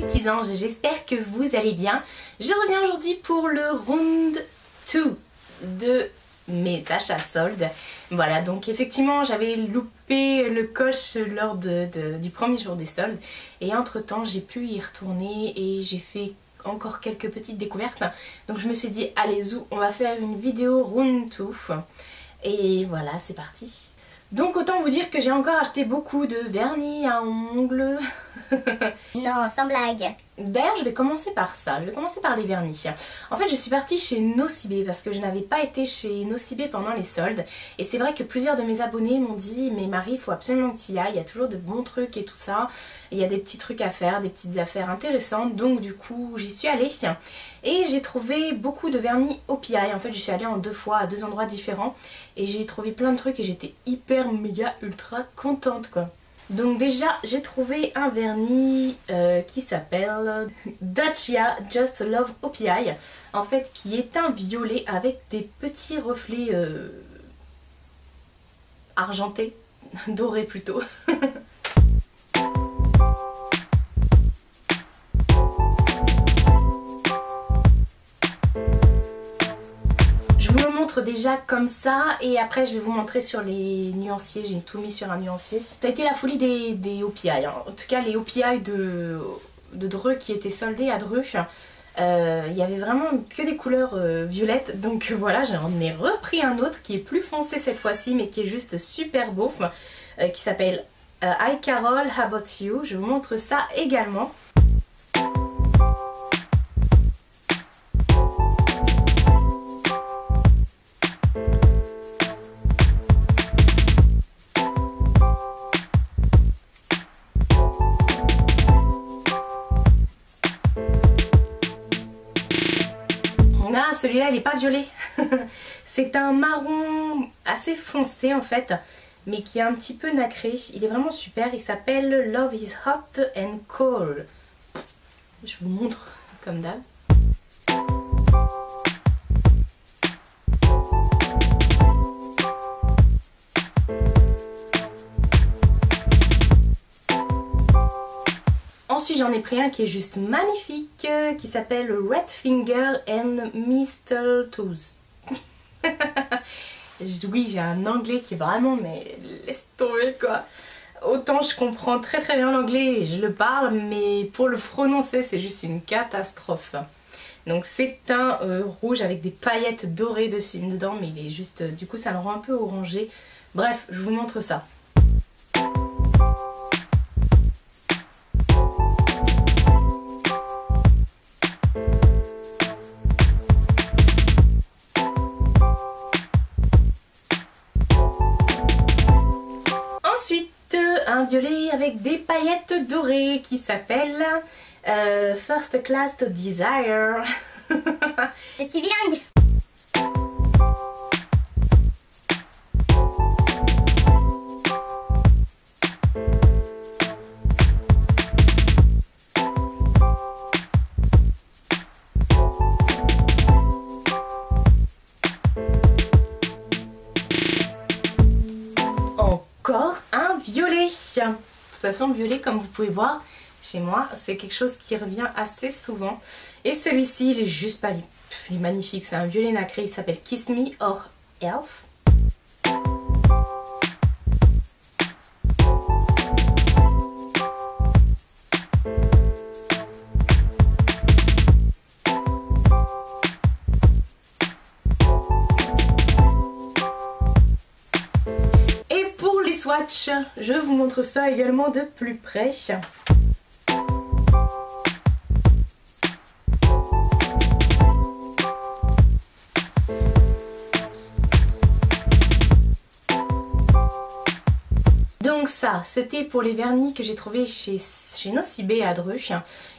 mes petits anges, j'espère que vous allez bien. Je reviens aujourd'hui pour le round 2 de mes achats soldes. Voilà, donc effectivement j'avais loupé le coche lors du premier jour des soldes. Et entre temps j'ai pu y retourner et j'ai fait encore quelques petites découvertes. Donc je me suis dit allez zou, on va faire une vidéo round 2. Et voilà, c'est parti. Donc autant vous dire que j'ai encore acheté beaucoup de vernis à ongles. Non, sans blague. D'ailleurs je vais commencer par ça, je vais commencer par les vernis. En fait je suis partie chez Nocibé parce que je n'avais pas été chez Nocibé pendant les soldes. Et c'est vrai que plusieurs de mes abonnés m'ont dit mais Marie il faut absolument que tu y ailles, il y a toujours de bons trucs et tout ça. Et il y a des petits trucs à faire, des petites affaires intéressantes. Donc du coup j'y suis allée. Et j'ai trouvé beaucoup de vernis OPI. En fait je suis allée en 2 fois à 2 endroits différents. Et j'ai trouvé plein de trucs et j'étais hyper méga ultra contente quoi. Donc déjà j'ai trouvé un vernis qui s'appelle Dacia Just Love OPI. En fait qui est un violet avec des petits reflets argentés, dorés plutôt. Déjà comme ça et après je vais vous montrer sur les nuanciers, j'ai tout mis sur un nuancier. Ça a été la folie des OPI, hein. En tout cas les OPI de Dreux qui étaient soldés à Dreux, il y avait vraiment que des couleurs violettes, donc voilà j'en ai repris un autre qui est plus foncé cette fois-ci mais qui est juste super beau, qui s'appelle Hi Carol, How About You, je vous montre ça également. Celui-là il n'est pas violet, c'est un marron assez foncé en fait, mais qui est un petit peu nacré. Il est vraiment super, il s'appelle Love is Hot and Cold. Je vous montre comme d'hab. Ensuite j'en ai pris un qui est juste magnifique, qui s'appelle Red Finger and Mistletoes. Oui, j'ai un anglais qui est vraiment, mais laisse tomber quoi. Autant je comprends très bien l'anglais et je le parle, mais pour le prononcer c'est juste une catastrophe. Donc c'est un rouge avec des paillettes dorées dedans, mais il est juste, du coup ça le rend un peu orangé. Bref, je vous montre ça. Un violet avec des paillettes dorées qui s'appelle First Class Desire. Je suis bilingue. Encore un violet. De toute façon le violet comme vous pouvez voir chez moi c'est quelque chose qui revient assez souvent. Et celui-ci il est juste pas, il est magnifique, c'est un violet nacré, il s'appelle Kiss Me or Elf. Swatch, je vous montre ça également de plus près. Donc ça, c'était pour les vernis que j'ai trouvé chez Nocibé à Dreux.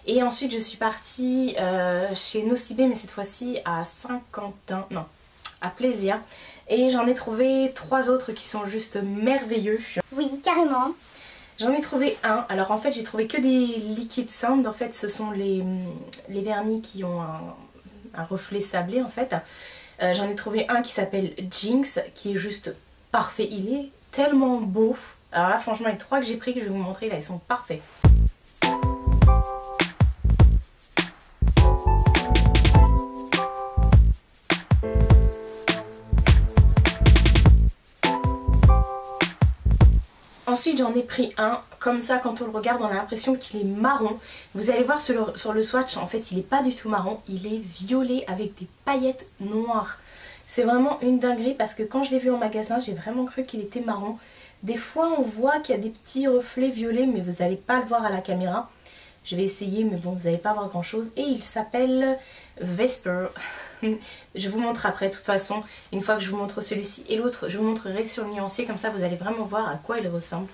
Et ensuite je suis partie chez Nocibé, mais cette fois-ci à Saint-Quentin, non, à Plaisir. Et j'en ai trouvé 3 autres qui sont juste merveilleux. Oui, carrément. J'en ai trouvé un. Alors en fait j'ai trouvé que des liquid sand. En fait ce sont les vernis qui ont un reflet sablé en fait. J'en ai trouvé un qui s'appelle Jinx qui est juste parfait. Il est tellement beau. Alors là franchement les 3 que j'ai pris que je vais vous montrer là ils sont parfaits. Ensuite j'en ai pris un, comme ça quand on le regarde on a l'impression qu'il est marron. Vous allez voir sur le swatch, en fait il n'est pas du tout marron, il est violet avec des paillettes noires. C'est vraiment une dinguerie parce que quand je l'ai vu en magasin j'ai vraiment cru qu'il était marron. Des fois on voit qu'il y a des petits reflets violets mais vous n'allez pas le voir à la caméra. Je vais essayer mais bon vous n'allez pas voir grand chose. Et il s'appelle Vesper. Je vous montre après de toute façon. Une fois que je vous montre celui-ci et l'autre je vous montrerai sur le nuancier. Comme ça vous allez vraiment voir à quoi il ressemble.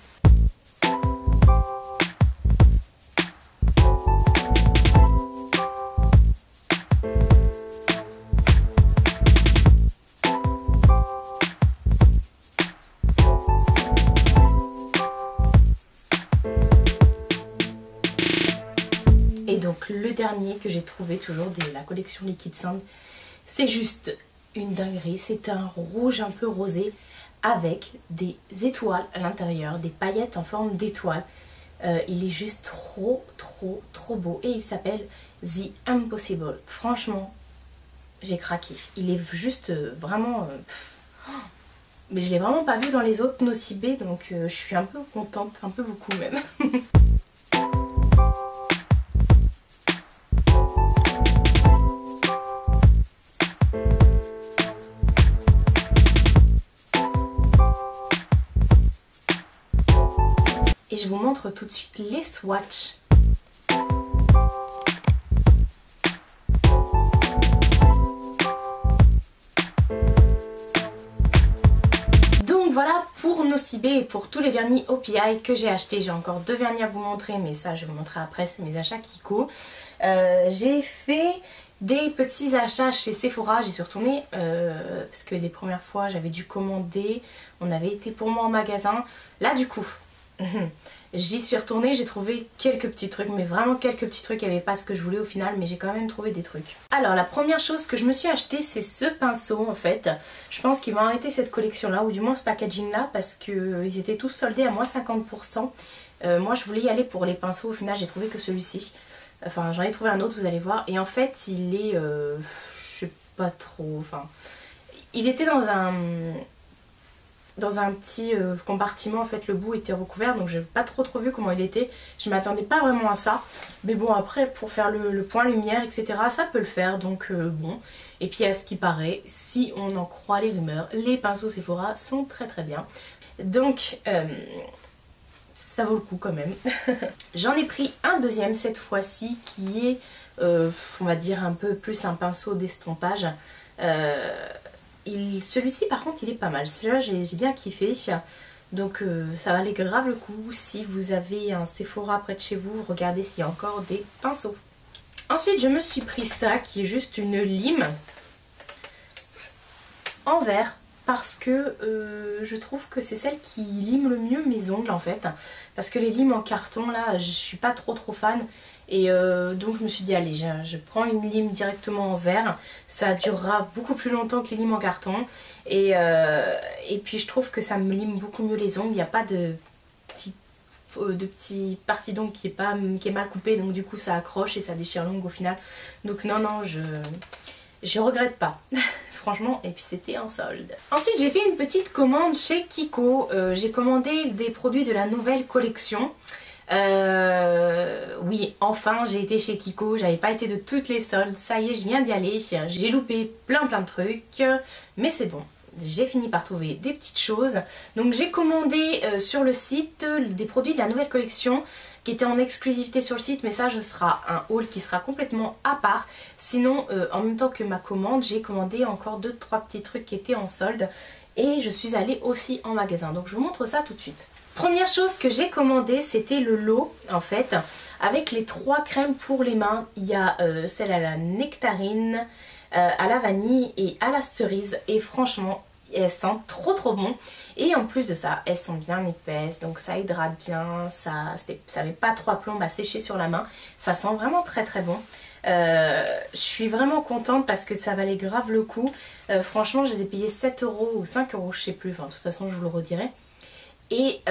Et donc le dernier que j'ai trouvé toujours de la collection Liquid Sand, c'est juste une dinguerie. C'est un rouge un peu rosé avec des étoiles à l'intérieur, des paillettes en forme d'étoiles. Il est juste trop beau et il s'appelle The Impossible. Franchement, j'ai craqué. Il est juste vraiment... mais je l'ai vraiment pas vu dans les autres Nocibé, donc je suis un peu contente, un peu beaucoup même. Et je vous montre tout de suite les swatchs. Donc voilà pour Nocibé et pour tous les vernis OPI que j'ai achetés. J'ai encore 2 vernis à vous montrer, mais ça je vais vous montrer après, c'est mes achats Kiko. J'ai fait des petits achats chez Sephora, j'y suis retournée parce que les premières fois j'avais dû commander, on avait été pour moi en magasin. Là du coup... j'y suis retournée, j'ai trouvé quelques petits trucs, mais vraiment quelques petits trucs, il n'y avait pas ce que je voulais au final, mais j'ai quand même trouvé des trucs. Alors la première chose que je me suis acheté, c'est ce pinceau en fait. Je pense qu'ils vont arrêter cette collection là, ou du moins ce packaging là, parce qu'ils étaient tous soldés à moins 50%. Moi je voulais y aller pour les pinceaux, au final j'ai trouvé que celui-ci. Enfin j'en ai trouvé un autre, vous allez voir, et en fait il est, je sais pas trop, enfin... Il était dans un petit compartiment, en fait le bout était recouvert, donc j'ai pas trop vu comment il était. Je m'attendais pas vraiment à ça, mais bon après pour faire le point lumière etc ça peut le faire, donc bon. Et puis à ce qui paraît, si on en croit les rumeurs, les pinceaux Sephora sont très bien, donc ça vaut le coup quand même. J'en ai pris un deuxième cette fois-ci qui est on va dire un peu plus un pinceau d'estompage. Celui-ci par contre il est pas mal, celui-là j'ai bien kiffé, donc ça valait grave le coup. Si vous avez un Sephora près de chez vous, regardez s'il y a encore des pinceaux. Ensuite je me suis pris ça qui est juste une lime en verre, parce que je trouve que c'est celle qui lime le mieux mes ongles en fait, parce que les limes en carton là je suis pas trop fan. Et donc je me suis dit allez je prends une lime directement en verre, ça durera beaucoup plus longtemps que les limes en carton. Et puis je trouve que ça me lime beaucoup mieux les ongles, il n'y a pas de petits parties d'ongles qui est mal coupée, donc du coup ça accroche et ça déchire l'ongle au final. Donc non je regrette pas. Franchement, et puis c'était en solde. Ensuite j'ai fait une petite commande chez Kiko, j'ai commandé des produits de la nouvelle collection. Oui, enfin j'ai été chez Kiko, j'avais pas été de toutes les soldes, ça y est je viens d'y aller, j'ai loupé plein de trucs, mais c'est bon, j'ai fini par trouver des petites choses. Donc j'ai commandé sur le site des produits de la nouvelle collection qui étaient en exclusivité sur le site, mais ça ce sera un haul qui sera complètement à part. Sinon en même temps que ma commande, j'ai commandé encore 2-3 petits trucs qui étaient en solde et je suis allée aussi en magasin, donc je vous montre ça tout de suite. Première chose que j'ai commandé, c'était le lot en fait, avec les 3 crèmes pour les mains. Il y a celle à la nectarine, à la vanille et à la cerise. Et franchement, elles sentent trop bon. Et en plus de ça, elles sont bien épaisses, donc ça hydrate bien, ça met pas 3 plombes à sécher sur la main. Ça sent vraiment très bon. Je suis vraiment contente parce que ça valait grave le coup. Franchement, je les ai payés 7 € ou 5 €, je sais plus. Enfin, de toute façon, je vous le redirai. Et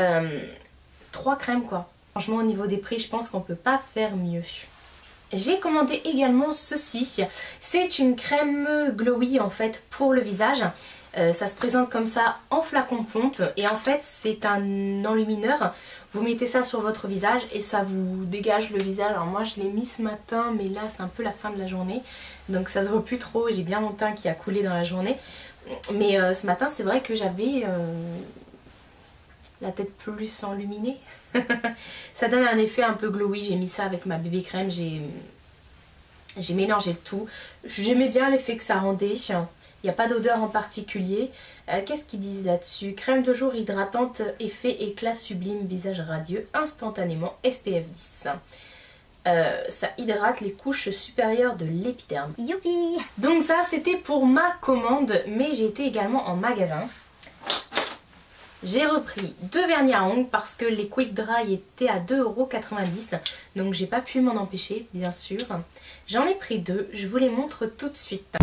3 crèmes quoi. Franchement au niveau des prix je pense qu'on peut pas faire mieux. J'ai commandé également ceci. C'est une crème glowy en fait pour le visage. Ça se présente comme ça en flacon pompe et en fait c'est un enlumineur. Vous mettez ça sur votre visage et ça vous dégage le visage. Alors moi je l'ai mis ce matin mais là c'est un peu la fin de la journée. Donc ça se voit plus trop, j'ai bien mon teint qui a coulé dans la journée. Mais ce matin c'est vrai que j'avais la tête plus enluminée. Ça donne un effet un peu glowy, j'ai mis ça avec ma bébé crème, j'ai mélangé le tout. J'aimais bien l'effet que ça rendait. Il n'y a pas d'odeur en particulier. Qu'est-ce qu'ils disent là-dessus? Crème de jour hydratante, effet éclat sublime, visage radieux, instantanément, SPF 10. Ça hydrate les couches supérieures de l'épiderme. Youpi! Donc ça c'était pour ma commande, mais j'ai été également en magasin. J'ai repris 2 vernis à ongles parce que les Quick Dry étaient à 2,90 €. Donc j'ai pas pu m'en empêcher, bien sûr. J'en ai pris 2, je vous les montre tout de suite.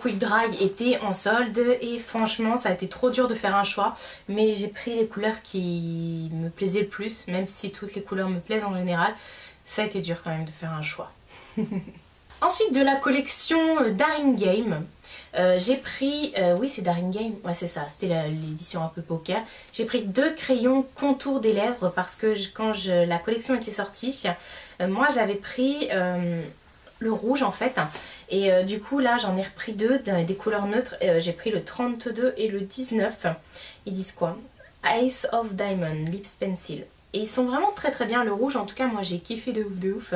Quick Dry était en solde et franchement ça a été trop dur de faire un choix, mais j'ai pris les couleurs qui me plaisaient le plus, même si toutes les couleurs me plaisent en général. Ça a été dur quand même de faire un choix. Ensuite de la collection Daring Game, j'ai pris, oui c'est Daring Game, ouais c'est ça, c'était l'édition un peu poker. J'ai pris 2 crayons contour des lèvres parce que quand la collection était sortie, moi j'avais pris le rouge en fait, et du coup là j'en ai repris 2 des couleurs neutres. J'ai pris le 32 et le 19. Ils disent quoi? Ace of Diamond Lips Pencil, et ils sont vraiment très très bien. Le rouge en tout cas moi j'ai kiffé de ouf.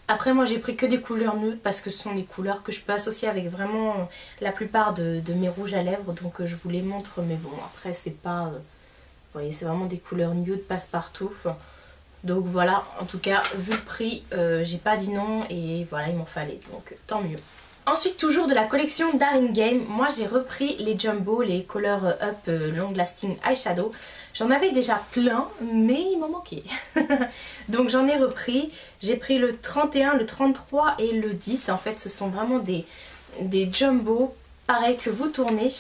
Après moi j'ai pris que des couleurs neutres parce que ce sont des couleurs que je peux associer avec vraiment la plupart de mes rouges à lèvres, donc je vous les montre, mais bon après c'est pas, vous voyez c'est vraiment des couleurs nude passe-partout. Donc voilà, en tout cas vu le prix j'ai pas dit non et voilà il m'en fallait, donc tant mieux. Ensuite toujours de la collection Daring Game, moi j'ai repris les Jumbo, les Color Up Long Lasting Eyeshadow. J'en avais déjà plein mais il m'en manquait. Donc j'en ai repris, j'ai pris le 31, le 33 et le 10. En fait ce sont vraiment des Jumbo, pareil que vous tournez.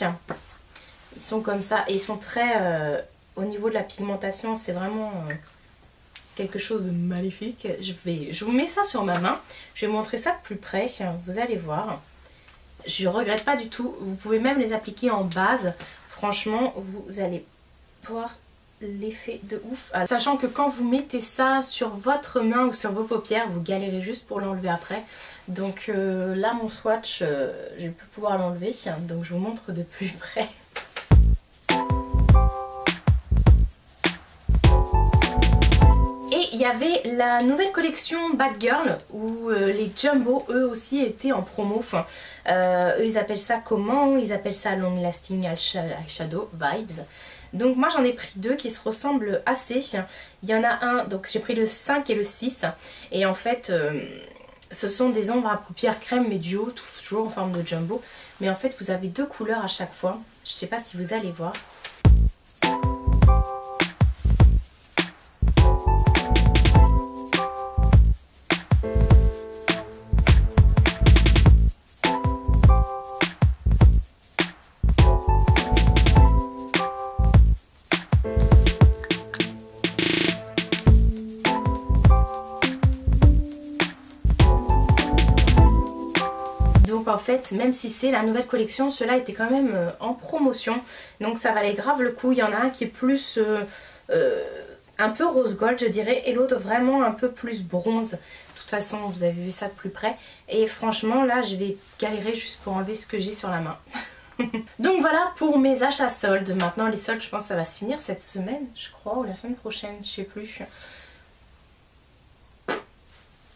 Ils sont comme ça et ils sont très, au niveau de la pigmentation c'est vraiment quelque chose de magnifique. Je vous mets ça sur ma main, je vais vous montrer ça de plus près, vous allez voir. Je regrette pas du tout, vous pouvez même les appliquer en base, franchement vous allez voir l'effet de ouf. Alors, sachant que quand vous mettez ça sur votre main ou sur vos paupières, vous galérez juste pour l'enlever après. Donc là mon swatch, je vais plus pouvoir l'enlever, donc je vous montre de plus près. Et il y avait la nouvelle collection Bad Girl où les Jumbo eux aussi étaient en promo. Enfin, eux ils appellent ça comment? Ils appellent ça Long Lasting Eyeshadow Vibes. Donc moi j'en ai pris 2 qui se ressemblent assez. Il y en a un, donc j'ai pris le 5 et le 6. Et en fait ce sont des ombres à paupières crème mais duo, toujours en forme de Jumbo. Mais en fait vous avez 2 couleurs à chaque fois. Je sais pas si vous allez voir. Donc en fait même si c'est la nouvelle collection, cela était quand même en promotion, donc ça valait grave le coup. Il y en a un qui est plus un peu rose gold je dirais, et l'autre vraiment un peu plus bronze. De toute façon vous avez vu ça de plus près, et franchement là je vais galérer juste pour enlever ce que j'ai sur la main. Donc voilà pour mes achats soldes. Maintenant les soldes je pense que ça va se finir cette semaine je crois, ou la semaine prochaine, je sais plus.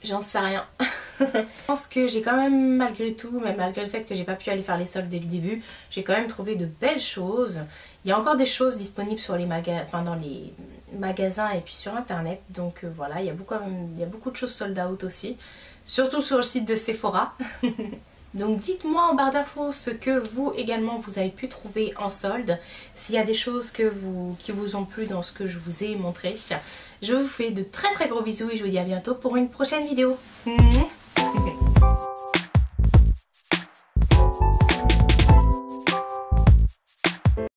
J'en sais rien. Je pense que j'ai quand même malgré tout, même malgré le fait que j'ai pas pu aller faire les soldes dès le début, j'ai quand même trouvé de belles choses. Il y a encore des choses disponibles sur les dans les magasins et puis sur internet. Donc voilà, il y a beaucoup de choses sold out aussi. Surtout sur le site de Sephora. Donc dites-moi en barre d'infos ce que vous également vous avez pu trouver en solde. S'il y a des choses qui vous ont plu dans ce que je vous ai montré. Je vous fais de très très gros bisous et je vous dis à bientôt pour une prochaine vidéo.